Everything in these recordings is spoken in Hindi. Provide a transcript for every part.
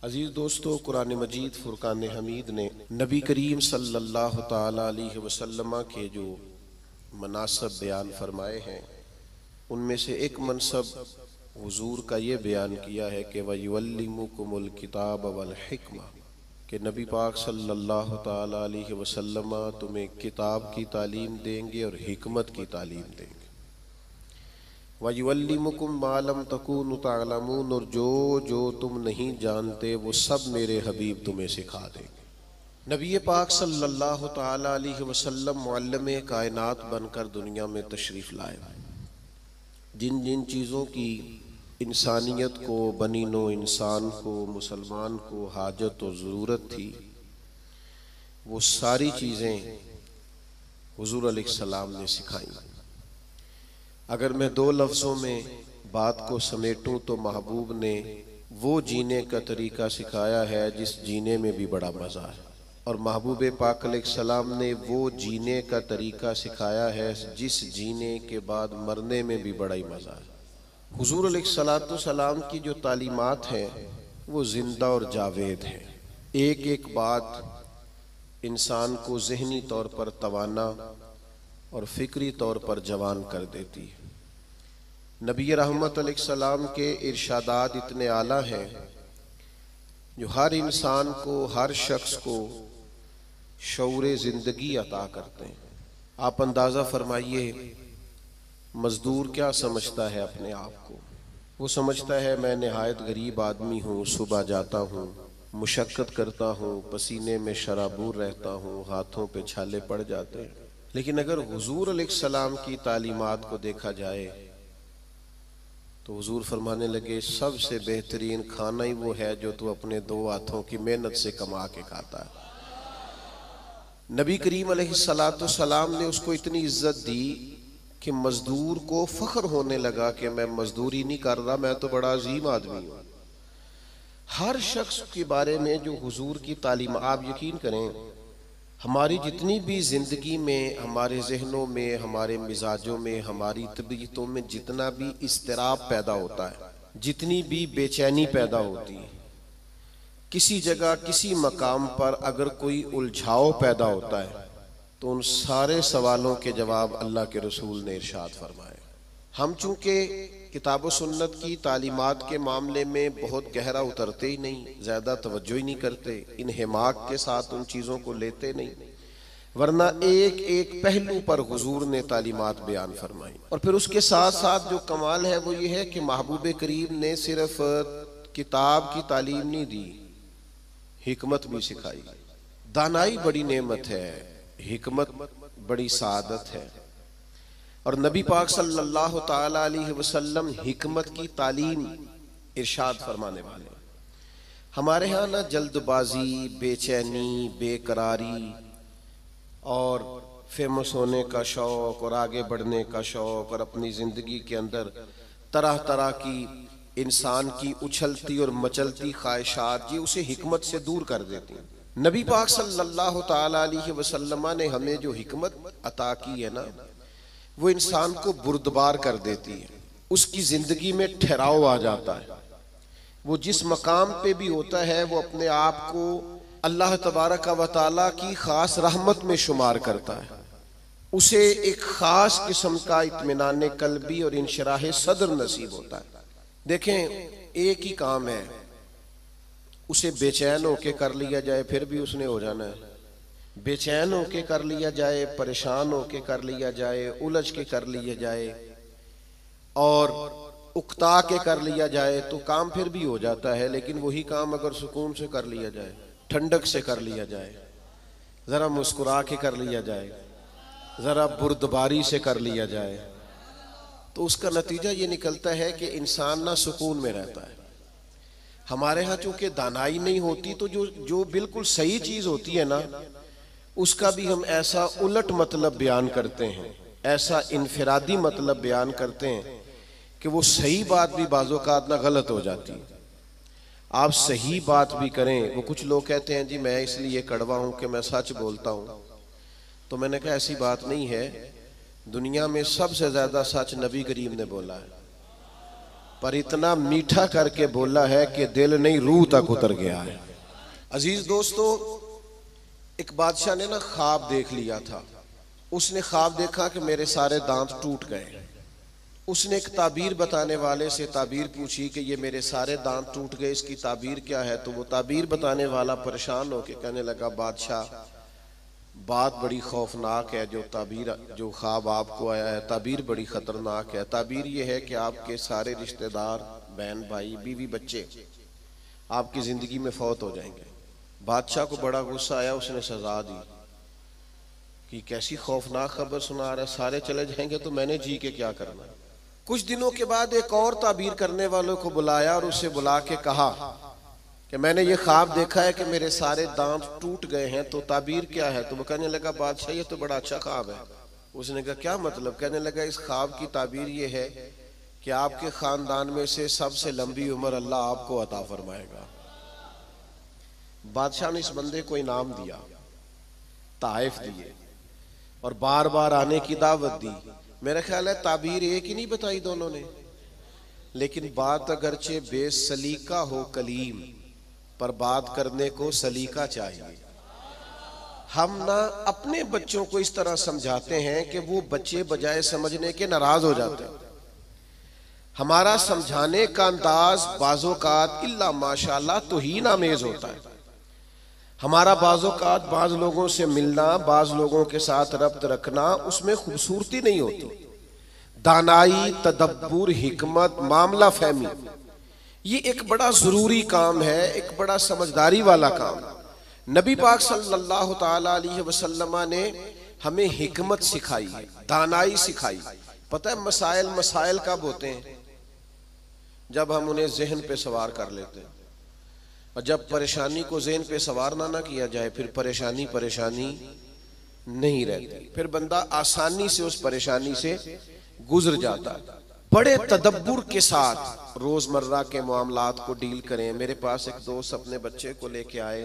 अजीज दोस्तों, कुरान मजीद फुरकान हमीद ने नबी करीम सल्लल्लाहु ताला अलैहि वसल्लम के जो मनासब बयान फरमाए हैं, उनमें से एक मनसब हुजूर का ये बयान किया है कि वयुअल्लिमुकुमुल किताब वल हिक्मा, कि नबी पाक सल्लल्लाहु ताला अलैहि वसल्लम तुम्हें किताब की तालीम देंगे और हिकमत की तालीम देंगे। वयुअल्लिमुकुम मा लम तकूनु तअलमून, और जो तुम नहीं जानते वो सब मेरे हबीब तुम्हें सिखा देंगे। नबी पाक सल्लल्लाहु ताला अलैहि वसल्लम मुअल्लिम कायनात बनकर दुनिया में तशरीफ़ लाए। जिन जिन चीज़ों की इंसानियत को, बनी नो इंसान को, मुसलमान को हाजत और ज़रूरत थी, वो सारी चीज़ें हुज़ूर अलैहिस्सलाम ने सिखाई। अगर मैं दो लफ्ज़ों में बात को समेटूं तो महबूब ने वो जीने का तरीका सिखाया है जिस जीने में भी बड़ा मज़ा है, और महबूब पाक अलैहिस्सलाम ने वो जीने का तरीका सिखाया है जिस जीने के बाद मरने में भी बड़ा ही मज़ा है। हुज़ूर अलैहिस्सलाम की जो तालीमात हैं वो ज़िंदा और जावेद हैं। एक एक बात इंसान को ज़हनी तौर पर तवाना और फ़िक्री तौर पर जवान कर देती है। नबी रहमत अलैहिस्सलाम के इरशादात इतने आला हैं जो हर इंसान को, हर शख्स को शऊरे ज़िंदगी अता करते हैं। आप अंदाज़ा फरमाइए, मज़दूर क्या समझता है अपने आप को? वो समझता है मैं नहायत गरीब आदमी हूँ, सुबह जाता हूँ, मुशक्क़त करता हूँ, पसीने में शराबूर रहता हूँ, हाथों पे छाले पड़ जाते हैं। लेकिन अगर हुजूर अलैहिस्सलाम की तालीमात को देखा जाए तो हुजूर फरमाने लगे, सबसे बेहतरीन खाना ही वो है जो तू अपने दो हाथों की मेहनत से कमा के खाता है। नबी करीम अलैहिस्सलाम ने उसको इतनी इज्जत दी कि मजदूर को फख्र होने लगा कि मैं मजदूरी नहीं कर रहा, मैं तो बड़ा अजीम आदमी हूँ। हर शख्स के बारे में जो हुजूर की तालीम, आप यकीन करें, हमारी जितनी भी ज़िंदगी में, हमारे जहनों में, हमारे मिजाजों में, हमारी तबीयतों में जितना भी इस्तिराब पैदा होता है, जितनी भी बेचैनी पैदा होती है, किसी जगह किसी मकाम पर अगर कोई उलझाव पैदा होता है तो उन सारे सवालों के जवाब अल्लाह के रसूल ने इरशाद फरमाए। हम चूँकि किताब व सुन्नत की तालीमात के मामले में बहुत गहरा उतरते ही नहीं, ज़्यादा तवज्जो ही नहीं करते, इन्हिमाक के साथ उन चीज़ों को लेते नहीं, वरना एक एक पहलू पर हुजूर ने तालीमात बयान फरमाई। और फिर उसके साथ साथ जो कमाल है वो ये है कि महबूब करीम ने सिर्फ किताब की तालीम नहीं दी, हिकमत भी सिखाई। दानाई बड़ी नेमत है, हिकमत बड़ी सादत है, और नबी पाक सल्लल्लाहु ताला अलैहि वसल्लम हिकमत की तालीम इरशाद फरमाने वाले। हमारे यहाँ ना जल्दबाजी, बेचैनी, बेकरारी और फेमस होने का शौक़ और आगे बढ़ने का शौक़ और अपनी ज़िंदगी के अंदर तरह तरह की इंसान की उछलती और मचलती ख्वाहिशात, ये उसे हिकमत से दूर कर देती हैं। नबी पाक सल्लल्लाहु ताला अलैहि वसल्लम ने हमें जो हिकमत अता की है ना, वो इंसान को बुर्दबार कर देती है, उसकी ज़िंदगी में ठहराव आ जाता है। वो जिस मकाम पे भी होता है वो अपने आप को अल्लाह तबारक व तआला की ख़ास रहमत में शुमार करता है। उसे एक ख़ास किस्म का इत्मीनान क़ल्बी और इंशराह सदर नसीब होता है। देखें, एक ही काम है, उसे बेचैन होके कर लिया जाए फिर भी उसने हो जाना है, बेचैन होके कर लिया जाए, परेशान होके कर लिया जाए, उलझ के कर लिया जाए और उकता के कर लिया जाए तो काम फिर भी हो जाता है। लेकिन वही काम अगर सुकून से कर लिया जाए, ठंडक से कर लिया जाए, ज़रा मुस्कुरा के कर लिया जाए, ज़रा बुर्दबारी से कर लिया जाए, तो उसका नतीजा ये निकलता है कि इंसान ना सुकून में रहता है। हमारे यहाँ चूँकि दानाई नहीं होती तो जो बिल्कुल सही चीज़ होती है ना, उसका भी हम ऐसा उलट मतलब बयान करते हैं, ऐसा इनफिरादी मतलब बयान करते हैं कि वो सही बात भी बाज़-औक़ात ना गलत हो जाती है। आप सही बात भी करें, वो कुछ लोग कहते हैं जी मैं इसलिए कड़वा हूँ कि मैं सच बोलता हूँ, तो मैंने कहा ऐसी बात नहीं है। दुनिया में सबसे ज़्यादा सच नबी करीम ने बोला है। पर इतना मीठा करके बोला है कि दिल नहीं रूह तक उतर गया है। अजीज दोस्तों, एक बादशाह ने ना ख्वाब देख लिया था। उसने ख्वाब देखा कि मेरे सारे दांत टूट गए। उसने एक ताबीर बताने वाले से ताबीर पूछी कि ये मेरे सारे दांत टूट गए, इसकी ताबीर क्या है। तो वो ताबीर बताने वाला परेशान होकर कहने लगा, बादशाह बात बड़ी खौफनाक है, जो ख्वाब आपको आया है ताबीर बड़ी खतरनाक है। ताबीर ये है कि आपके सारे रिश्तेदार, बहन भाई, बीवी, बच्चे आपकी जिंदगी में फौत हो जाएंगे। बादशाह को बड़ा गुस्सा आया, उसने सजा दी कि कैसी खौफनाक खबर सुना रहा है, सारे चले जाएंगे तो मैंने जी के क्या करना। कुछ दिनों के बाद एक और ताबीर करने वालों को बुलाया और उसे बुला के कहा कि मैंने ये ख्वाब देखा है कि मेरे सारे दांत टूट गए हैं, तो ताबीर क्या है। तो वो कहने लगा, बादशाह ये तो बड़ा अच्छा ख्वाब है। उसने कहा क्या मतलब। कहने लगा, इस ख्वाब की ताबीर ये है कि आपके खानदान में से सबसे लंबी उम्र अल्लाह आपको अता फरमाएगा। बादशाह ने इस बंदे को इनाम दिया, ताइफ दिए और बार बार आने की दावत दी। मेरा ख्याल है ताबीर एक ही नहीं बताई दोनों ने, लेकिन बात अगरचे बेसलीका हो कलीम, पर बात करने को सलीका चाहिए। हम ना अपने बच्चों को इस तरह समझाते हैं कि वो बच्चे बजाय समझने के नाराज हो जाते हैं। हमारा समझाने का अंदाज बाज़ोकात इल्ला माशाअल्लाह तौहीन आमेज होता है। हमारा बाज़ोकात बाज लोगों से मिलना, बाज लोगों के साथ रब्त रखना, उसमें खूबसूरती नहीं होती। दानाई, तदब्बुर, हिकमत, मामला फहमी, ये एक बड़ा जरूरी काम है, एक बड़ा समझदारी वाला काम। नबी पाक सल्लल्लाहु ताला अलैहि वसल्लम ने हमें हिकमत सिखाई है, दानाई सिखाई। पता है मसाइल कब होते हैं? जब हम उन्हें जहन पे सवार कर लेते हैं। और जब परेशानी को ज़हन पे सवार ना किया जाए, फिर परेशानी नहीं रहती, फिर बंदा आसानी से उस परेशानी से गुजर जाता है। बड़े तदब्बुर के साथ रोजमर्रा के मामलात को डील करें। मेरे पास एक दोस्त अपने बच्चे को लेके आए,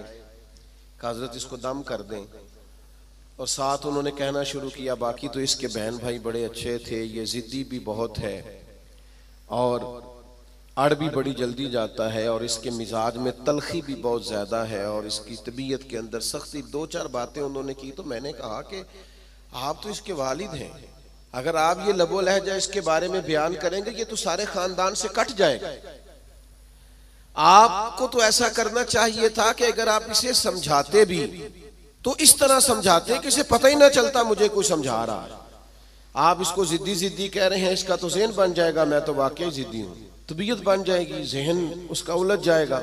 कहा हज़रत इसको दम कर दें, और साथ उन्होंने कहना शुरू किया, बाकी तो इसके बहन भाई बड़े अच्छे थे, ये जिद्दी भी बहुत है और अड़ भी बड़ी जल्दी जाता है, और इसके मिजाज में तलखी भी बहुत ज़्यादा है, और इसकी तबीयत के अंदर सख्ती। दो चार बातें उन्होंने की तो मैंने कहा कि आप तो इसके वालिद हैं, अगर आप ये लबो लहजा इसके बारे में बयान करेंगे ये तो सारे खानदान से कट जाएगा। आपको तो ऐसा करना चाहिए था कि अगर आप इसे समझाते भी तो इस तरह समझाते कि इसे पता ही ना चलता मुझे कोई समझा रहा है। आप इसको जिद्दी कह रहे हैं, इसका तो ज़हन बन जाएगा, मैं तो वाकई जिद्दी हूं, तबीयत बन जाएगी, जहन उसका उलझ जाएगा।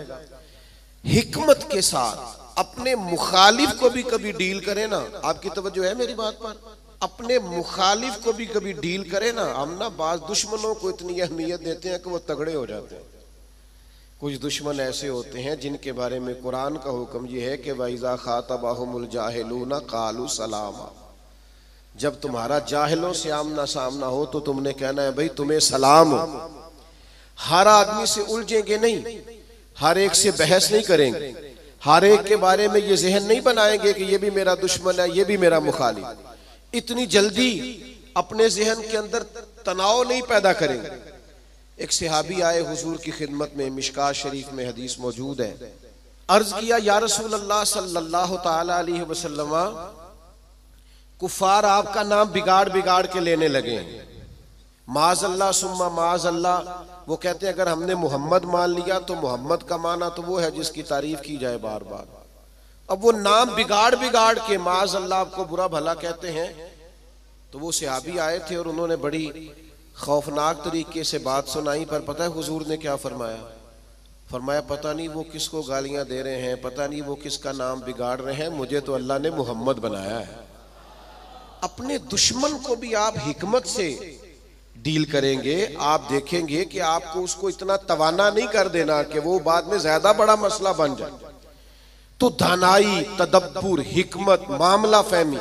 हिकमत के साथ अपने मुखालिफ को भी कभी डील करें ना। आपकी तवज्जो है मेरी बात पर? अपने मुखालिफ को भी कभी डील करें ना। हम ना बाज दुश्मनों को इतनी अहमियत देते हैं कि वो तगड़े हो जाते हैं। कुछ दुश्मन ऐसे होते हैं जिनके बारे में कुरान का हुक्म ये है कि वइज़ा खातबहुमुल जाहिलूना क़ालू सलामा, जब तुम्हारा जाहिलों से आमना सामना हो तो तुमने कहना है भाई तुम्हें सलाम हो। हर आदमी से उलझेंगे नहीं, हर एक से बहस नहीं करेंगे, हर एक के बारे में ये जहन नहीं बनाएंगे कि ये भी मेरा दुश्मन है, ये भी मेरा मुखालिफ। इतनी जल्दी अपने जहन के अंदर तनाव नहीं पैदा करेंगे। एक सहाबी आए हुजूर की खिदमत में, मिशकात शरीफ में हदीस मौजूद है। अर्ज किया, या रसूल अल्लाह सल्लल्लाहु ताला अलैहि वसल्लम, कुफार आपका नाम बिगाड़ के लेने लगे हैं, माज़अल्लाह सुम्मा माज़अल्लाह। वो कहते हैं अगर हमने मोहम्मद मान लिया तो मोहम्मद का माना तो वो है जिसकी तारीफ की जाए बार बार। अब वो नाम बिगाड़ के माज़अल्लाह आपको बुरा भला कहते हैं। तो वो सहाबी आए थे और उन्होंने बड़ी खौफनाक तरीके से बात सुनाई। पर पता है हुजूर ने क्या फरमाया? फरमाया पता नहीं वो किसको गालियां दे रहे हैं, पता नहीं वो किसका नाम बिगाड़ रहे हैं, मुझे तो अल्लाह ने मोहम्मद बनाया है। अपने दुश्मन को भी आप हिकमत से डील करेंगे, आप देखेंगे कि आपको उसको इतना तवाना नहीं कर देना कि वो बाद में ज्यादा बड़ा मसला बन जाए। तो दानाई, तदब्बुर, हिकमत, मामला फहमी।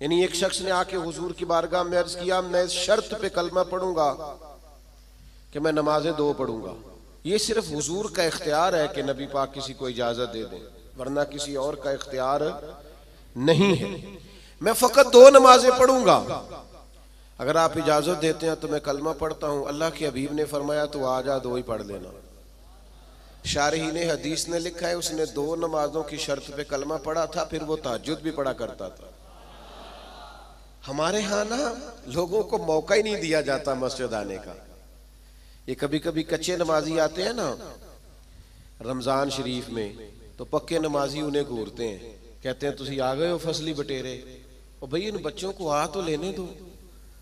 यानी एक शख्स ने आके हुजूर की बारगाह में अर्ज किया, मैं इस शर्त पे कलमा पढ़ूंगा कि मैं नमाजें 2 पढ़ूंगा। ये सिर्फ हुजूर का इख्तियार है कि नबी पाक किसी को इजाजत दे दें, वरना किसी और का इख्तियार नहीं है। मैं फकत 2 नमाजें पढ़ूंगा। अगर आप इजाजत देते हैं तो मैं कलमा पढ़ता हूं। अल्लाह के हबीब ने फरमाया तो आ जा, दो ही पढ़ लेना। शारहीन हदीस ने लिखा है उसने 2 नमाजों की शर्त पे कलमा पढ़ा था, फिर वो तहज्जुद भी पढ़ा करता था। हमारे यहाँ ना लोगों को मौका ही नहीं दिया जाता मस्जिद आने का। ये कभी कभी कच्चे नमाजी आते हैं ना रमजान शरीफ में, तो पक्के नमाजी उन्हें घूरते हैं, कहते हैं तुसी आ गए हो फसली बटेरे, और भाई इन बच्चों को आ तो लेने दो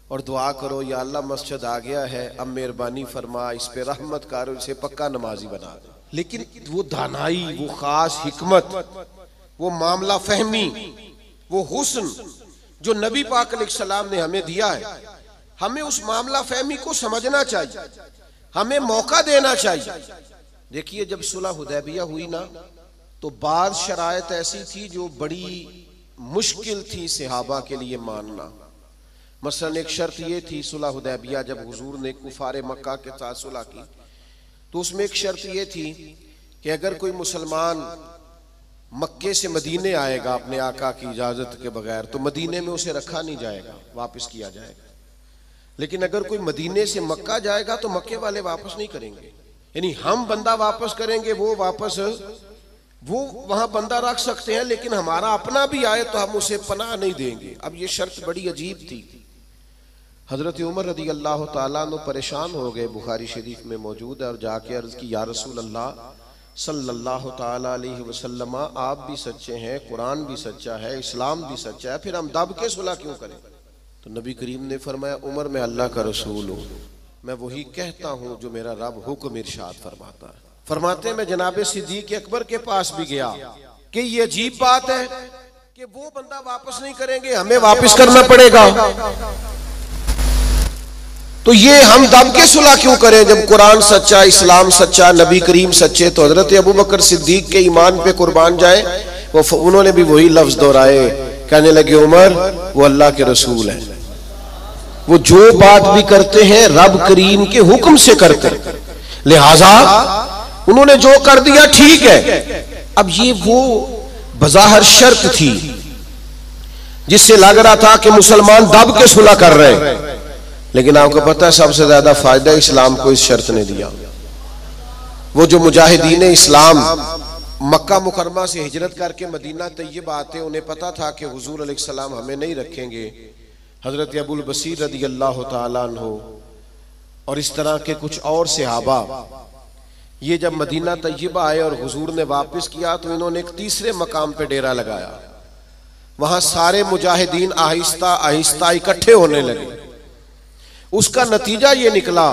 और दुआ करो या अल्लाह मस्जिद आ गया है, अब मेहरबानी फरमा, इस पे रहमत कर, इसे पक्का नमाजी बना दे। लेकिन वो दानाई, वो खास हिकमत, वो मामला फहमी, वो हुस्न जो नबी पाक अलैहिस्सलाम ने हमें दिया है, हमें उस मामला फहमी को समझना चाहिए, हमें मौका देना चाहिए। देखिए जब सुलह हुदैबिया हुई ना, तो बाद शराइत ऐसी थी जो बड़ी मुश्किल थी सहाबा के लिए मानना। मसलन एक शर्त ये थी सुलह हुदैबिया, जब हुजूर ने कुफारे मक्का के साथ सुलह की, तो उसमें एक शर्त ये थी कि अगर कोई मुसलमान मक्के से मदीने आएगा अपने आका की इजाजत के बगैर, तो मदीने में उसे रखा नहीं जाएगा, वापस किया जाएगा। लेकिन अगर कोई मदीने से मक्का जाएगा तो मक्के वाले वापस नहीं करेंगे, यानी हम बंदा वापस करेंगे, वो वहां बंदा रख सकते हैं, लेकिन हमारा अपना भी आए तो हम उसे पनाह नहीं देंगे। अब ये शर्त बड़ी अजीब थी। हजरत उमर रदी अल्लाह ताला अन्हु परेशान हो गए, बुखारी शरीफ में मौजूद है, और जाके अर्ज की या रसूल अल्लाह सल्लल्लाहु ताला अलैहि वसल्लम, आप भी सच्चे हैं, कुरान भी सच्चा है, इस्लाम भी सच्चा है, फिर हम दब के सुलह क्यों करें? तो नबी करीम ने फरमाया उमर मैं अल्लाह का रसूल हूँ, मैं वही कहता हूँ जो मेरा रब हुक्म इरशाद फरमाता है। फरमाते मैं जनाबे सिद्दीक अकबर के पास भी गया कि ये अजीब बात है कि वो बंदा वापस नहीं करेंगे, हमें वापस करना पड़ेगा, तो ये हम दब के सुलह क्यों करें जब कुरान सच्चा, इस्लाम सच्चा, नबी करीम सच्चे। तो हजरत अबू बकर सिद्दीक के ईमान पे कुर्बान जाए, उन्होंने भी वही लफ्ज दोहराए, कहने लगे उमर वो अल्लाह के रसूल हैं, वो जो बात भी करते हैं रब करीम के हुक्म से करते हैं, लिहाजा उन्होंने जो कर दिया ठीक है। अब ये वो बज़ाहिर शर्त थी जिससे लग रहा था कि मुसलमान दब के सुलह कर रहे हैं, लेकिन आपको पता है सबसे ज्यादा फायदा इस्लाम को इस शर्त ने दिया। वो जो मुजाहिदीन इस्लाम मक्का मुकरमा से हिजरत करके मदीना तैयबा आते, उन्हें पता था कि हुजूर अलैहिस्सलाम हमें नहीं रखेंगे। हजरत अबुल बसीर रदी अल्लाह ताला अन्हु और इस तरह के कुछ और सहाबा, ये जब मदीना तैयबा आए और हुजूर ने वापस किया, तो इन्होंने एक तीसरे मकाम पे डेरा लगाया। वहां सारे मुजाहिदीन आहिस्ता आहिस्ता इकट्ठे होने लगे। उसका नतीजा ये निकला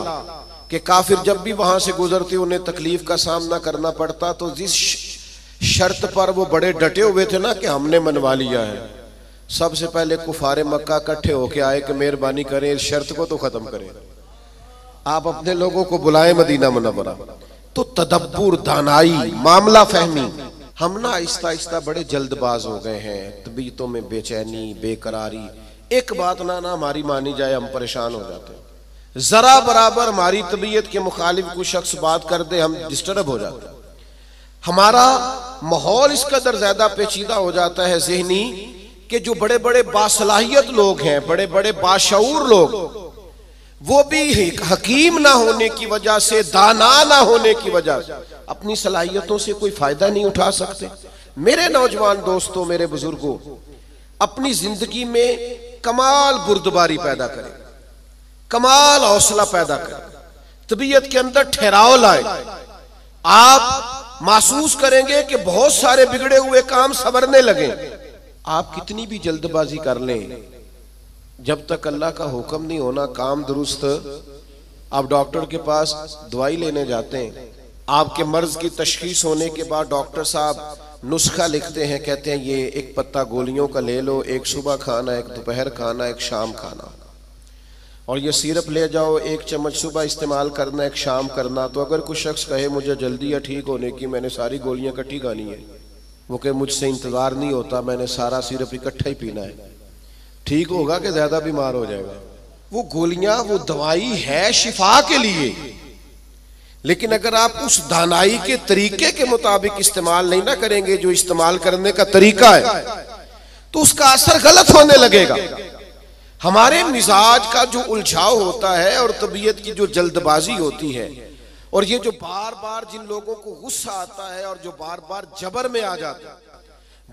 कि काफिर जब भी वहां से गुजरते उन्हें तकलीफ का सामना करना पड़ता, तो जिस शर्त पर वो बड़े डटे हुए थे ना कि हमने मनवा लिया है, सबसे पहले कुफारे मक्का इकट्ठे होके आए कि मेहरबानी करें इस शर्त को तो खत्म करें, आप अपने लोगों को बुलाएं मदीना मुनव्वरा। तो तदब्बुर, दानाई, मामला फहमी, हम ना आहिस्ता आहिस्ता बड़े जल्दबाज हो गए हैं, तबीयतों में बेचैनी, बेकरारी, एक बात ना हमारी मानी जाए हम परेशान हो जाते हैं, जरा बराबर हमारी तबीयत के मुखालिफ कोई शख्स बात कर दे हम डिस्टर्ब हो जाते हैं। हमारा माहौल इस कदर ज्यादा पेचीदा हो जाता है ज़हनी कि जो बड़े बड़े बासलाहियत लोग हैं, बड़े बड़े बाशऊर लोग, वो भी हकीम ना होने की वजह से, दाना ना होने की वजह से अपनी सलाहियतों से कोई फायदा नहीं उठा सकते। मेरे नौजवान दोस्तों, मेरे बुजुर्गों, अपनी जिंदगी में कमाल बुर्दबारी पैदा करें, कमाल हौसला पैदा करें, तबीयत के अंदर ठहराव लाए। आप महसूस करेंगे कि बहुत सारे बिगड़े हुए काम संवरने लगे। आप कितनी भी जल्दबाजी कर लें, जब तक अल्लाह का हुक्म नहीं होना काम दुरुस्त, आप डॉक्टर के पास दवाई लेने जाते हैं, आपके मर्ज की तशखीस होने के बाद डॉक्टर साहब नुस्खा लिखते हैं, कहते हैं ये एक पत्ता गोलियों का ले लो, एक सुबह खाना, एक दोपहर खाना, एक शाम खाना, और ये सिरप ले जाओ, एक चम्मच सुबह इस्तेमाल करना, एक शाम करना। तो अगर कुछ शख्स कहे मुझे जल्दी है ठीक होने की, मैंने सारी गोलियां इकट्ठी खानी है, वो कहे मुझसे इंतजार नहीं होता, मैंने सारा सिरप इकट्ठा ही पीना है, ठीक होगा कि ज्यादा बीमार हो जाएगा। वो गोलियां, वो दवाई है शिफा के लिए, लेकिन अगर आप उस दानाई के तरीके के मुताबिक इस्तेमाल नहीं ना करेंगे जो इस्तेमाल करने का तरीका है, तो उसका असर गलत होने लगेगा। हमारे मिजाज का जो उलझाव होता है और तबीयत की जो जल्दबाजी होती है, और ये जो बार बार जिन लोगों को गुस्सा आता है और जो बार बार जबर में आ जाते हैं,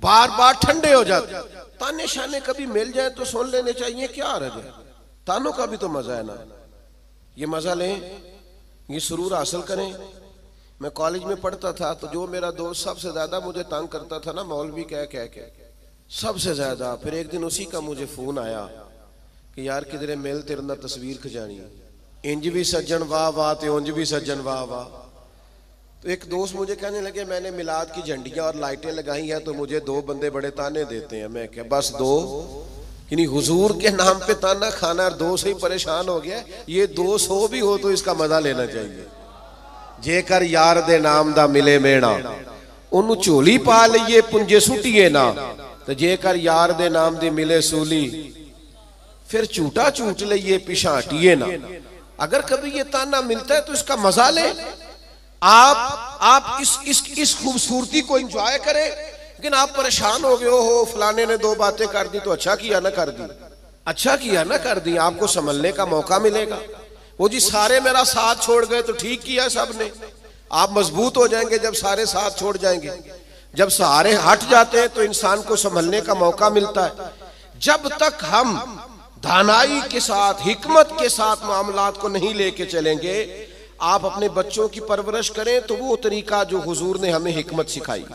बार बार ठंडे हो जाते हैं, ताने शाने कभी मिल जाए तो सुन लेने चाहिए, क्या हर्ज है? तानों का भी तो मजा है ना, ये मजा लें, ये सुरूर हासिल करें। मैं कॉलेज में पढ़ता था तो जो मेरा दोस्त सबसे ज्यादा मुझे तंग करता था ना, मौलवी कह कह के सबसे ज्यादा, फिर एक दिन उसी का मुझे फोन आया कि यार किधरे मिल तेरे ना तस्वीर खिंचानी, इंज भी सज्जन वाह वाह ते उंज भी सज्जन वाह वाह। तो एक दोस्त मुझे कहने लगे मैंने मिलाद की झंडियां और लाइटें लगाई हैं तो मुझे दो बंदे बड़े ताने देते हैं। मैं क्या बस दो, यानी हुजूर के नाम पे ताना खाना और दो से ही परेशान हो गया, ये 200 भी हो तो इसका मजा लेना चाहिए। जेकर यार दे नाम दा मिले मेणा, उन्होंने झोली पा लीए पुंजे सुटिए ना, तो जेकर यार दे नाम दी मिले सूली, फिर झूठा झूठ लीए पिछा हटिए ना। अगर कभी ये ताना मिलता है तो इसका मजा ले, आप इस खूबसूरती को एंजॉय करें। लेकिन आप परेशान हो गए हो, फलाने ने दो बातें कर दी तो अच्छा किया ना कर दी, अच्छा किया ना कर दी, आपको संभलने का मौका मिलेगा। वो जी सारे मेरा साथ छोड़ गए तो ठीक किया सबने, आप मजबूत हो जाएंगे जब सारे साथ छोड़ जाएंगे। जब सहारे हट जाते हैं तो इंसान को संभलने का मौका मिलता है। जब तक हम दानाई के साथ, हिकमत के साथ मामलात को नहीं लेके चलेंगे, आप अपने बच्चों की परवरिश करें तो वो तरीका जो हुजूर ने हमें हिकमत सिखाई,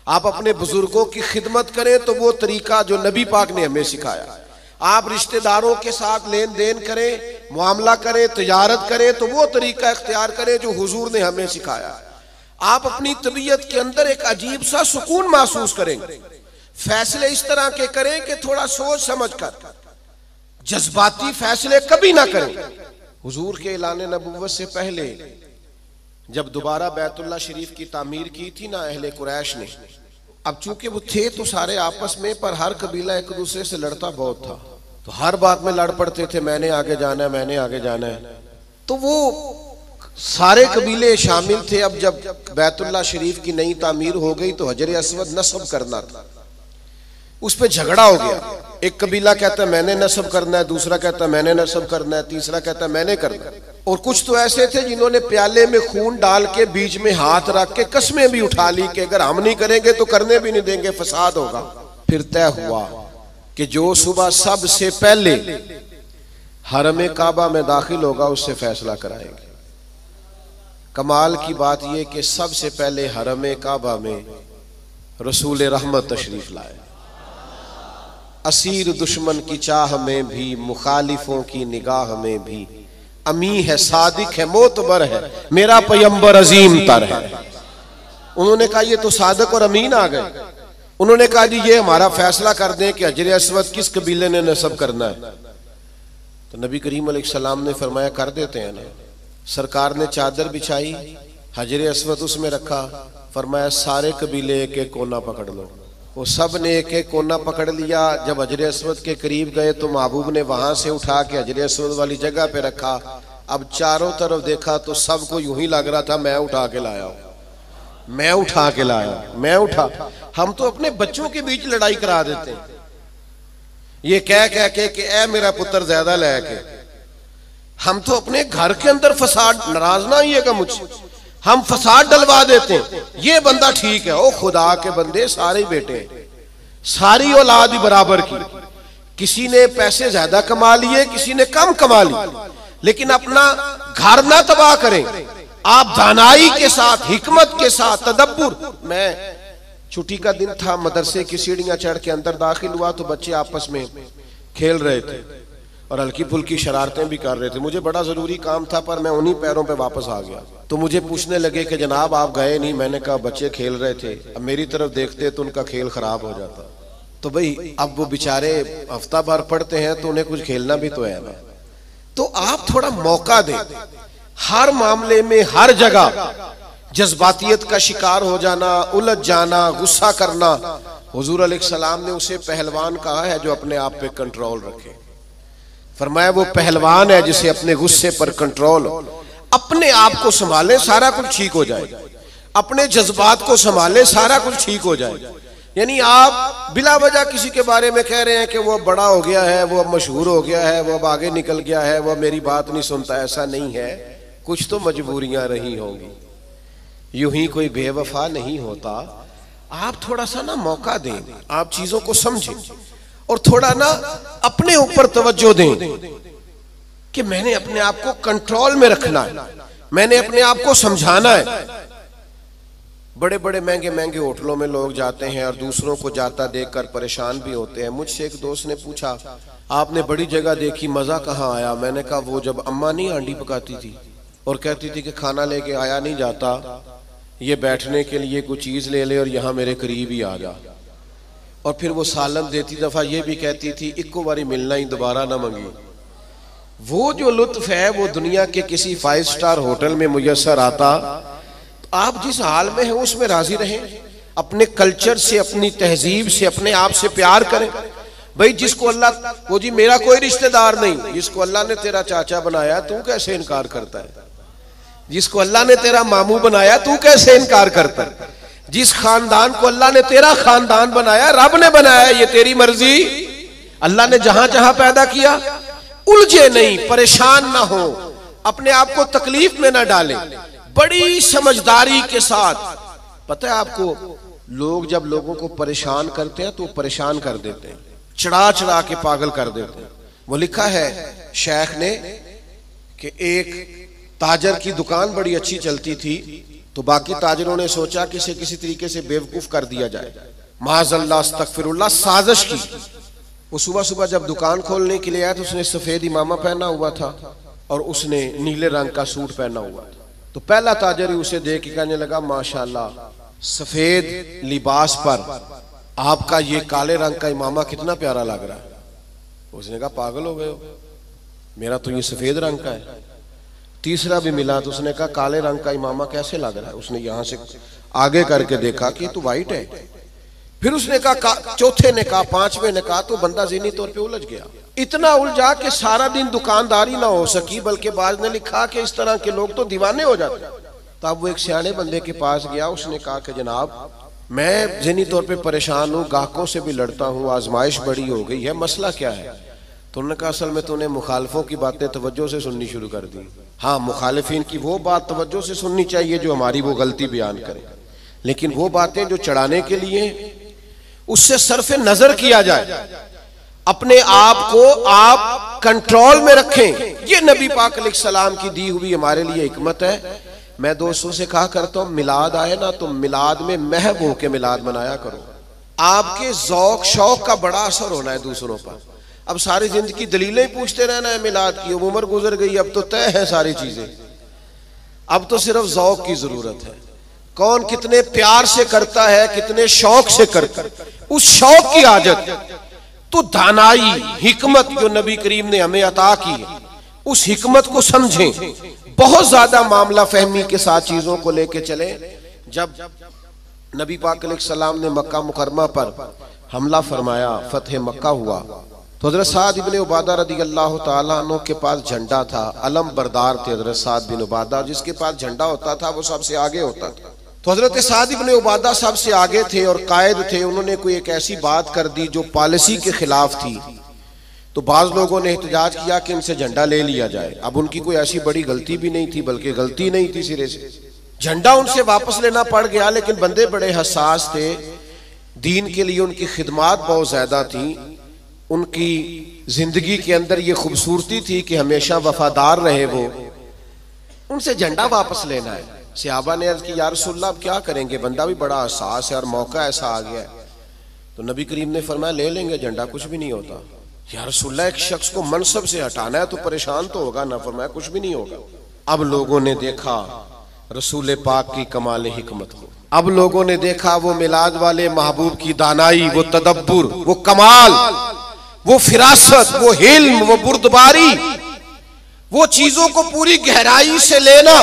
आप अपने बुजुर्गों की खिदमत करें तो वो तरीका जो नबी पाक ने हमें सिखाया, आप रिश्तेदारों के साथ लेन देन करें, मामला करें, तिजारत करें तो वो तरीका इख्तियार करें जो हुजूर ने हमें सिखाया। आप अपनी तबीयत के अंदर एक अजीब सा सुकून महसूस करेंगे। फैसले इस तरह के करें कि थोड़ा सोच समझ कर, जज्बाती फैसले कभी ना करें। हुजूर के ऐलान नबुव्वत से पहले जब दोबारा बैतुल्लाह शरीफ की तामीर की थी ना अहले कुरैश ने, अब चूंकि वो थे तो सारे आपस में, पर हर कबीला एक दूसरे से लड़ता बहुत था, तो हर बात में लड़ पड़ते थे, मैंने आगे जाना है, मैंने आगे जाना है। तो वो सारे कबीले शामिल थे। अब जब बैतुल्लाह शरीफ की नई तामीर हो गई तो हजर अस्वद नस्ब करना था, उस पर झगड़ा हो गया। एक कबीला कहता है मैंने नस्ब करना है, दूसरा कहता है मैंने नस्ब करना है, तीसरा कहता है मैंने करना है। और कुछ तो ऐसे थे जिन्होंने प्याले में खून डाल के बीच में हाथ रख के कस्में भी उठा ली कि अगर हम नहीं करेंगे तो करने भी नहीं देंगे, फसाद होगा। फिर तय हुआ कि जो सुबह सबसे पहले हरम काबा में दाखिल होगा उससे फैसला कराएंगे। कमाल की बात यह कि सबसे पहले हरम काबा में रसूल रहमत तशरीफ लाए। असीर दुश्मन की चाह में भी, मुखालिफों की निगाह में भी, अमी है, सादिक है, मोतबर है, मेरा पैगंबर अजीम तर है। उन्होंने कहा ये तो सादिक और अमीन आ गए। उन्होंने कहा जी ये हमारा फैसला कर दें कि हजर अस्वद किस कबीले ने नस्ब करना है। तो नबी करीम अलैहिस्सलाम ने फरमाया कर देते हैं ना। सरकार ने चादर बिछाई, हजर अस्वद उसमें रखा, फरमाया सारे कबीले एक एक कोना पकड़ लो। वो सब ने एक एक कोना पकड़ लिया। जब हजर अस्वद के करीब गए तो महबूब ने वहां से उठा के हजर अस्वद वाली जगह पे रखा। अब चारों तरफ देखा तो सबको यूं ही लग रहा था मैं उठा के लाया हूं, मैं उठा के लाया, मैं उठा। हम तो अपने बच्चों के बीच लड़ाई करा देते हैं, ये कह कह के कि ए मेरा पुत्र ज्यादा लेके। हम तो अपने घर के अंदर फसाद, नाराज ना आइएगा मुझसे, हम फसाद डलवा देते हैं। ये बंदा ठीक है, ओ खुदा के बंदे सारे बेटे, सारी औलाद ही बराबर की। किसी ने पैसे ज्यादा कमा लिए, किसी ने कम कमा लिए, लेकिन अपना घर ना तबाह करें। आप दानाई के साथ, हिकमत के साथ, तदब्बुर। मैं छुट्टी का दिन था, मदरसे की सीढ़ियां चढ़ के अंदर दाखिल हुआ तो बच्चे आपस में खेल रहे थे और हल्की फुल्की शरारतें भी कर रहे थे। मुझे बड़ा जरूरी काम था पर मैं उन्हीं पैरों पे वापस आ गया। तो मुझे पूछने लगे कि जनाब आप गए नहीं। मैंने कहा बच्चे खेल रहे थे, अब मेरी तरफ देखते तो उनका खेल खराब हो जाता। तो भाई अब वो बेचारे हफ्ता भर पढ़ते हैं तो उन्हें कुछ खेलना भी तो है ना। तो आप थोड़ा मौका दें। हर मामले में, हर जगह जज्बातियत का शिकार हो जाना, उलझ जाना, गुस्सा करना, हुजूर अलैहिस्सलाम ने उसे पहलवान कहा है जो अपने आप पे कंट्रोल रखे। फरमाया वो पहलवान है जिसे अपने गुस्से पर कंट्रोल हो। अपने आप को संभाले, सारा कुछ ठीक हो जाएगा। अपने जज्बात को संभाले, सारा कुछ ठीक हो जाएगा। यानी आप बिला वजह किसी के बारे में कह रहे हैं कि वो बड़ा हो गया है, वो अब मशहूर हो गया है, वो अब आगे निकल गया है, वो मेरी बात नहीं सुनता। ऐसा नहीं है, कुछ तो मजबूरियां रही होंगी, यूं ही कोई बेवफा नहीं होता। आप थोड़ा सा ना मौका दें, आप चीजों को समझें और थोड़ा ना अपने ऊपर तवज्जो दें कि मैंने अपने आप को कंट्रोल में रखना है, मैंने अपने आप को समझाना है। बड़े बड़े महंगे महंगे होटलों में लोग जाते हैं और दूसरों को जाता देखकर परेशान भी होते हैं। मुझसे एक दोस्त ने पूछा, आपने बड़ी जगह देखी, मजा कहाँ आया? मैंने कहा वो जब अम्मा नहीं हांडी पकाती थी और कहती थी कि खाना लेके आया नहीं जाता, ये बैठने के लिए कुछ चीज ले ले और यहाँ मेरे करीब ही आ जा। और फिर वो सालन देती दफा ये भी कहती थी, इक्को बारी मिलना ही दोबारा ना मंगी। वो जो लुत्फ है वो दुनिया के किसी 5 स्टार होटल में मुयस्सर आता। आप जिस हाल में हैं उसमें राजी रहें, अपने कल्चर से, अपनी तहजीब से, अपने आप से प्यार करें। भाई जिसको अल्लाह, वो जी मेरा कोई रिश्तेदार नहीं, जिसको अल्लाह ने तेरा चाचा बनाया तू कैसे इनकार करता है? जिसको अल्लाह ने तेरा मामू बनाया तू कैसे इनकार करता है? जिस खानदान को अल्लाह ने तेरा खानदान बनाया, रब ने बनाया, ये तेरी मर्जी। अल्लाह ने जहां जहां पैदा किया, उलझे नहीं, परेशान ना हो, अपने आप को तकलीफ में ना डाले, बड़ी समझदारी के साथ। पता है आपको, लोग जब लोगों को परेशान करते हैं तो परेशान कर देते हैं, चढ़ा चढ़ा के पागल कर देते हैं। वो लिखा है शेख ने कि एक ताजर की दुकान बड़ी अच्छी चलती थी, तो बाकी ताजरों ने सोचा कि इसे किसी तरीके से बेवकूफ कर दिया जाए, माज़अल्लाह अस्तगफिरुल्लाह, साजिश की। वो सुबह सुबह जब दुकान खोलने के लिए आया तो उसने सफेद इमामा पहना हुआ था और उसने नीले रंग का सूट पहना हुआ था। तो पहला ताजर ही उसे देख के कहने लगा, माशाल्लाह, सफेद लिबास पर आपका ये काले रंग का इमामा कितना प्यारा लग रहा है। उसने कहा, पागल हो गए हो, मेरा तो ये सफेद रंग का है। तीसरा भी मिला तो उसने कहा, काले रंग का इमामा कैसे लग रहा है? उसने यहां से आगे करके देखा कि तो वाइट है। फिर उसने कहा, चौथे ने कहा, पांचवें ने कहा, तो बंदा ज़हनी तौर पे उलझ गया। इतना उलझा कि सारा दिन दुकानदारी ना हो सकी, बल्कि बाद ने लिखा कि इस तरह के लोग तो दीवाने हो जाते। तब वो एक सियाने बंदे के पास गया, उसने कहा कि जनाब मैं ज़हनी तौर पे परेशान हूँ, गाहकों से भी लड़ता हूँ, आजमाइश बड़ी हो गई है, मसला क्या है? तो उन्होंने कहा, असल में तूने मुखालफों की बातें तवज्जो से सुननी शुरू कर दी। हाँ, मुखालिफिन की वो बात तवज्जो से सुननी चाहिए जो हमारी वो गलती बयान करे, लेकिन वो बातें जो चढ़ाने के लिए, उससे सरफे नजर किया जाए। अपने आप को आप कंट्रोल में रखें। ये नबी पाक अलैहिस्सलाम की दी हुई हमारे लिए हिकमत है। मैं दोस्तों से कहा करता हूं, मिलाद आए ना तो मिलाद में महब होके मिलाद मनाया करो। आपके ज़ौक शौक का बड़ा असर होना है दूसरों पर। अब सारी जिंदगी दलीलें ही पूछते रहना है मिलाद की, उम्र गुजर गई, अब तो तय है सारी चीजें, अब तो सिर्फ ज़ौक की जरूरत है। कौन कितने प्यार से करता है, कितने शौक से करता है, उस शौक की आदत तो दानाई हिकमत जो नबी करीम ने हमें अता की है, उस हिकमत को समझें। बहुत ज्यादा मामला फहमी के साथ चीजों को लेके चले। जब नबी पाक अलैहिस्सलाम ने मक्का मुकरमा पर हमला फरमाया, फतह मक्का हुआ, तो हजरत साद इब्ने उबादा रदी अल्लाह तआला अन्हु के पास झंडा था। अलम बरदार थे हजरत साद बिन उबादा, जिसके पास झंडा होता था वो सबसे आगे होता था। तो हजरत साद इब्ने उबादा सबसे आगे थे और कायद थे। उन्होंने कोई एक ऐसी बात कर दी जो पॉलिसी के खिलाफ थी, तो बाज लोगों ने एहतजाज किया कि इनसे झंडा ले लिया जाए। अब उनकी कोई ऐसी बड़ी गलती भी नहीं थी, बल्कि गलती नहीं थी सिरे से, झंडा उनसे वापस लेना पड़ गया। लेकिन बंदे बड़े हसास थे, दीन के लिए उनकी खिदमात बहुत ज्यादा थी, उनकी जिंदगी के अंदर ये खूबसूरती थी कि हमेशा वफादार रहे वो। उनसे झंडा वापस लेना है। सहाबा ने अर्ज की, या रसूलल्लाह अब क्या करेंगे, बंदा भी बड़ा हसास है और मौका ऐसा आ गया है। तो नबी करीम ने फरमाया, ले लेंगे झंडा, कुछ भी नहीं होता। या रसूलल्लाह, एक शख्स को मनसब से हटाना है तो परेशान तो होगा ना। फरमाया, कुछ भी नहीं होगा। अब लोगों ने देखा रसूल पाक की कमाल हिकमत को, अब लोगों ने देखा वो मिलाद वाले महबूब की दानाई, वो तदब्बुर, वो कमाल, वो फिरासत, वो हिल्म, वो बुर्दबारी, वो चीजों को पूरी गहराई से लेना।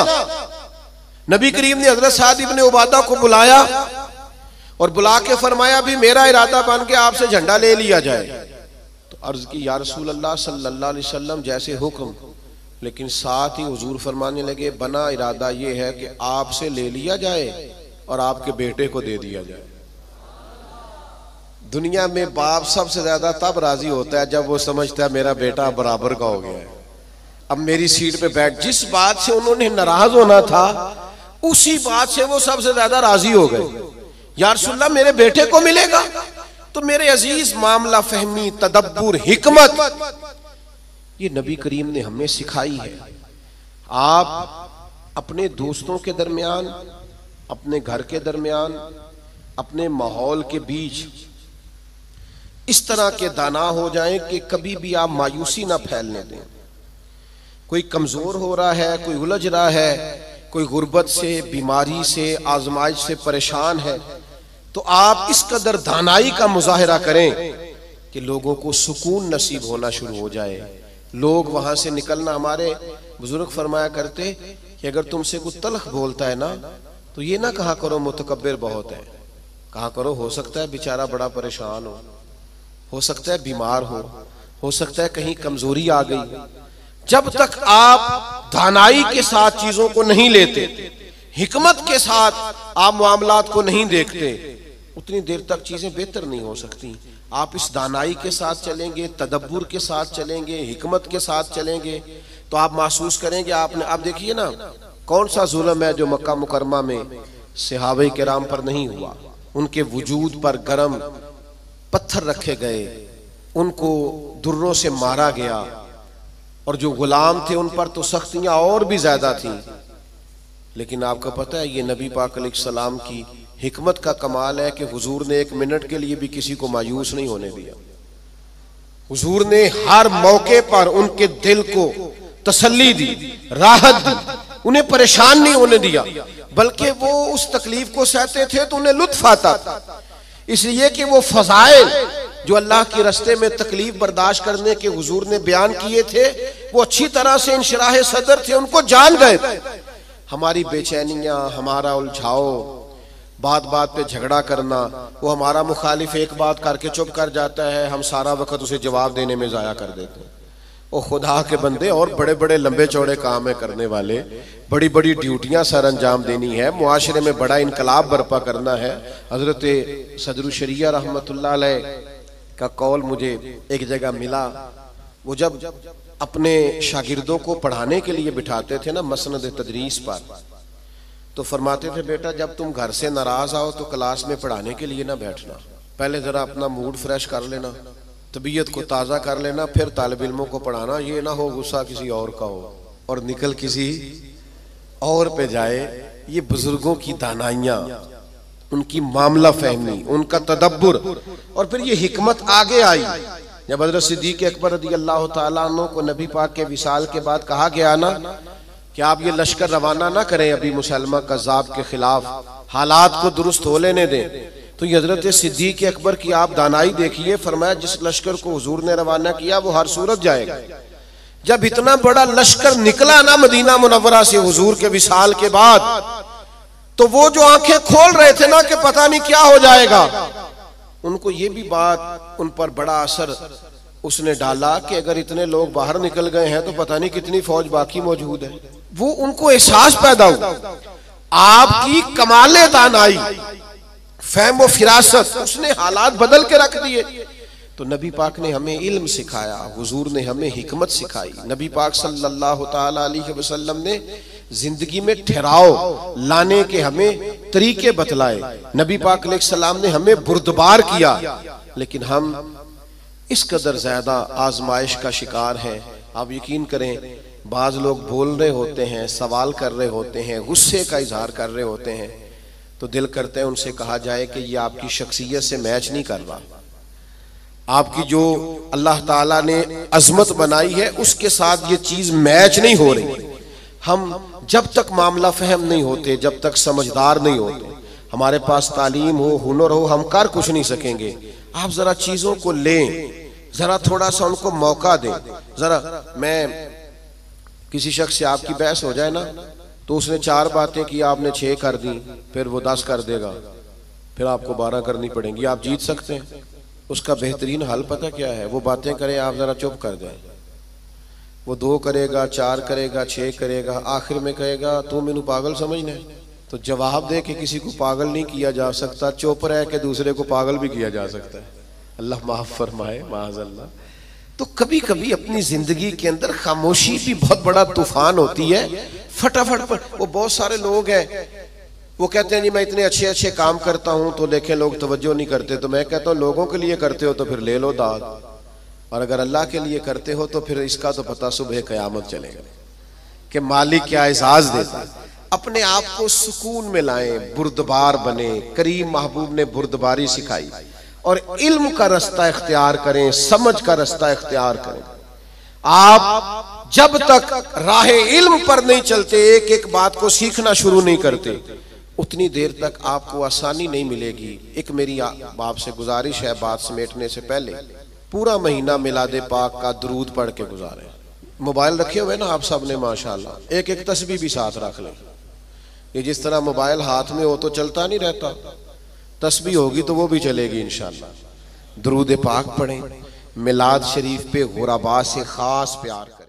नबी करीम ने हजरत साद इब्ने उबादा को बुलाया और बुला के फरमाया, भी मेरा इरादा बन के आपसे झंडा ले लिया जाए। तो अर्ज की, या रसूल अल्लाह सल्लल्लाहु अलैहि वसल्लम जैसे हुक्म, लेकिन साथ ही हुजूर फरमाने लगे, बना इरादा ये है कि आपसे ले लिया जाए और आपके बेटे को दे दिया जाए। दुनिया में बाप सबसे ज्यादा तब राजी होता है जब वो समझता है मेरा बेटा बराबर का हो गया है, अब मेरी सीट पे बैठ। जिस बात से उन्होंने नाराज होना था उसी बात से वो सबसे ज्यादा राजी हो गए। या रसूलल्लाह मेरे बेटे को मिलेगा। तो मेरे अजीज, मामला फहमी, तदब्बुर, हिकमत ये नबी करीम ने हमें सिखाई है। आप अपने दोस्तों के दरमियान, अपने घर के दरमियान, अपने माहौल के बीच इस तरह के दाना हो जाएं कि कभी भी आप मायूसी ना फैलने दें। कोई कमजोर हो रहा है, कोई उलझ रहा है, कोई गुर्बत से, बीमारी से, आजमाइश से परेशान है, तो आप इस कदर दानाई का मुजाहिरा करें कि लोगों को सुकून नसीब होना शुरू हो जाए। लोग वहां से निकलना, हमारे बुजुर्ग फरमाया करते कि अगर तुमसे कुछ तलख बोलता है ना तो ये ना कहा करो मुतकब्बिर बहुत है, कहा करो हो सकता है बेचारा बड़ा परेशान हो सकता है बीमार हो सकता है कहीं कमजोरी आ गई। जब तक आप दानाई के साथ चीजों को नहीं लेते, हिकमत के साथ आप मामलात को नहीं देखते, उतनी देर तक चीजें बेहतर नहीं हो सकती। आप इस दानाई के साथ चलेंगे, तदब्बुर के साथ चलेंगे, हिकमत के साथ चलेंगे तो आप महसूस करेंगे आपने। आप देखिए ना, कौन सा जुल्म है जो मक्का मुकरमा में सहाबा किराम पर नहीं हुआ। उनके वजूद पर गरम पत्थर रखे गए, उनको दुर्रों से मारा गया, और जो गुलाम थे उन पर तो सख्तियां और भी ज्यादा थी। लेकिन आपको पता है ये नबी पाक अलैहिस्सलाम की हिकमत का कमाल है कि हुजूर ने एक मिनट के लिए भी किसी को मायूस नहीं होने दिया। हुजूर ने हर मौके पर उनके दिल को तसल्ली दी, राहत दी, उन्हें परेशान नहीं होने दिया, बल्कि वो उस तकलीफ को सहते थे तो उन्हें लुत्फ आता था। इसलिए कि वो फजाइल जो अल्लाह के रास्ते में तकलीफ बर्दाश्त करने के हुजूर ने बयान किए थे, वो अच्छी तरह से इंशराह सदर थे, उनको जान गए थे। हमारी बेचैनियां, हमारा उलझाओ, बात बात पे झगड़ा करना, वो हमारा मुखालिफ एक बात करके चुप कर जाता है, हम सारा वक्त उसे जवाब देने में जाया कर देते हैं। वो खुदा के बंदे, और बड़े बड़े लंबे चौड़े काम है करने वाले, बड़ी बड़ी ड्यूटियां सर अंजाम देनी है, मुआशरे में बड़ा इनकलाब बर्पा करना है। हजरत सदरुल शरिया रहमतुल्लाह अलैह का कौल मुझे एक जगह मिला। वो जब अपने शागिर्दों को पढ़ाने के लिए बिठाते थे ना मसनद तदरीस पर, तो फरमाते थे बेटा जब तुम घर से नाराज आओ तो क्लास में पढ़ाने के लिए ना बैठना, पहले जरा अपना मूड फ्रेश कर लेना, तबीयत को ताज़ा कर लेना, फिर तालिब इल्मों को पढ़ाना। ये ना हो गुस्सा किसी और का हो और निकल किसी और पे जाए। ये बुजुर्गों की दानाइयाँ, उनकी मामला फहमी, उनका तदब्बुर, और फिर ये हिकमत आगे आई। जब हज़रत सिद्दीक़ अकबर रज़ियल्लाहु ताला अन्हु को नबी पाक के विसाल के बाद कहा गया ना कि आप ये लश्कर रवाना ना करें अभी मुसलमा कज़्ज़ाब के खिलाफ, हालात को दुरुस्त हो लेने दें, तो ये हज़रत सिद्दीक़ अकबर की आप दानाई देखिए। फरमाया जिस लश्कर को हुजूर ने रवाना किया वो हर सूरत जाएगा। जब इतना बड़ा लश्कर निकला ना मदीना मुनव्वरा से हुजूर के विसाल के बाद, तो वो जो आंखें खोल रहे थे ना कि पता नहीं क्या हो जाएगा, उनको ये भी बात उन पर बड़ा असर उसने डाला कि अगर इतने लोग बाहर निकल गए हैं तो पता नहीं कितनी फौज बाकी मौजूद है। वो उनको एहसास पैदा हुआ आपकी कमाले दानाई, फहम व फिरासत, उसने हालात बदल के रख दिए। तो नबी पाक ने हमें इल्म सिखाया, हुजूर ने हमें हिकमत सिखाई। नबी पाक सल्लल्लाहु ताला अलैहि वसल्लम ने जिंदगी में ठहराव लाने के हमें तरीके बतलाए। नबी पाक अलैहिस्सलाम ने हमें बुर्दबार किया, लेकिन हम इस कदर ज्यादा आजमाइश का शिकार हैं। आप यकीन करें, बाज लोग बोल रहे होते हैं, सवाल कर रहे होते हैं, गुस्से का इजहार कर रहे होते हैं, तो दिल करता है उनसे कहा जाए कि ये आपकी शख्सियत से मैच नहीं कर रहा, आपकी जो अल्लाह ताला ने अजमत बनाई है उसके साथ ये चीज मैच नहीं हो रही। हम जब तक मामला फहम नहीं होते, जब तक समझदार नहीं होते, हमारे पास तालीम हो, हुनर हो, हम कर कुछ नहीं सकेंगे। आप जरा चीजों को लें, जरा थोड़ा सा उनको मौका दें। जरा मैं किसी शख्स से आपकी बहस हो जाए ना, तो उसने 4 बातें की, आपने 6 कर दी, फिर वो 10 कर देगा, फिर आपको 12 करनी पड़ेंगी। आप जीत सकते हैं। उसका बेहतरीन हल पता क्या है? वो बातें करे, आप जरा चुप कर जाए। वो 2 करेगा, 4 करेगा, 6 करेगा, आखिर में कहेगा तू मैनू पागल समझना है। तो जवाब दे के किसी को पागल नहीं किया जा सकता, चुप रह के दूसरे को पागल भी किया जा सकता है। अल्लाह माफ फरमाए, माअज़ल्लाह। तो कभी कभी अपनी जिंदगी के अंदर खामोशी भी बहुत बड़ा तूफान होती है। फटाफट पर वो बहुत सारे लोग हैं, वो कहते हैं जी मैं इतने अच्छे अच्छे काम करता हूं तो लेकिन लोग तवज्जो नहीं करते। तो मैं कहता हूं लोगों के लिए करते हो तो फिर ले लो दाद, और अगर अल्लाह के लिए करते हो तो फिर इसका तो पता सुबह कयामत चलेगा कि मालिक क्या एजाज देता है। अपने आप को सुकून में लाएं, बुर्दबार बने। करीम महबूब ने बुर्दबारी सिखाई, और इल्म का रास्ता इख्तियार करें, समझ का रास्ता इख्तियार करें। आप जब तक राह इल्म पर नहीं चलते, एक एक बात को सीखना शुरू नहीं करते, उतनी देर तक आपको आसानी नहीं मिलेगी। एक मेरी बाप से गुजारिश है, बात समेटने से पहले पूरा महीना मिलादे पाक का दुरूद पढ़ के गुजारें। मोबाइल रखे हुए ना आप सब ने माशाल्लाह, एक एक तस्बीह भी साथ रख लें। ये जिस तरह मोबाइल हाथ में हो तो चलता नहीं रहता, तस्बीह होगी तो वो भी चलेगी इंशाअल्लाह। दुरूद पाक पढ़ें, मिलाद शरीफ पे गुरबा से खास प्यार करें।